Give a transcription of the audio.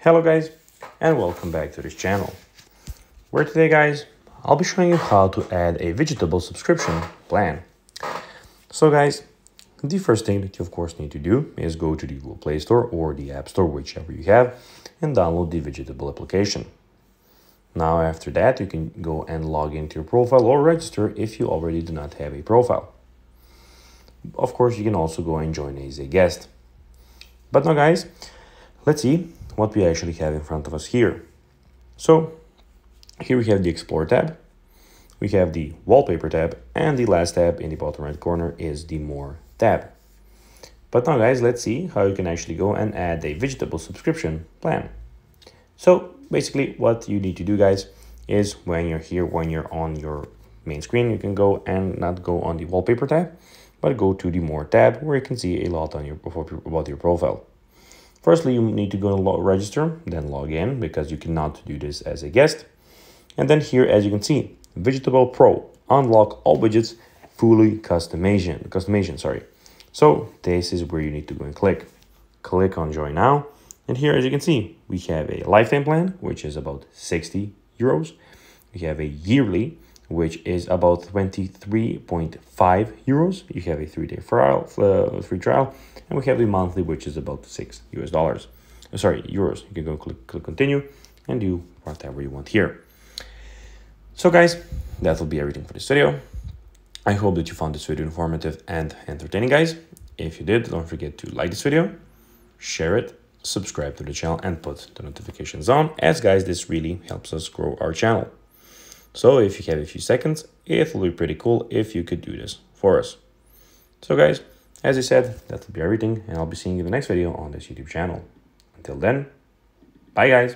Hello guys, and welcome back to this channel, where today guys, I'll be showing you how to add a Widgetable subscription plan. So guys, the first thing that you of course need to do is go to the Google Play Store or the App Store, whichever you have, and download the Widgetable application. Now after that, you can go and log into your profile or register if you already do not have a profile. Of course, you can also go and join as a guest. But now guys, let's see what we actually have in front of us here. So here we have the Explore tab, we have the Wallpaper tab, and the last tab in the bottom right corner is the More tab. But now guys, let's see how you can actually go and add a Widgetable subscription plan. So basically what you need to do guys is when you're on your main screen, you can go and not go on the Wallpaper tab, but go to the More tab where you can see a lot on about your profile. Firstly, you need to go and register, then log in, because you cannot do this as a guest. And then here, as you can see, Widgetable Pro, unlock all widgets, fully customization, sorry. So this is where you need to go and click on join now. And here, as you can see, we have a lifetime plan, which is about 60 euros. We have a yearly, which is about 23.5 euros. You have a 3-day free trial, and we have the monthly, which is about $6 euros. You can go click continue and do whatever you want here. So guys, that will be everything for this video. I hope that you found this video informative and entertaining guys. If you did, don't forget to like this video, share it, subscribe to the channel, and put the notifications on, as guys, this really helps us grow our channel. So if you have a few seconds, it will be pretty cool if you could do this for us. So guys, as I said, that will be everything, and I'll be seeing you in the next video on this YouTube channel. Until then, bye guys.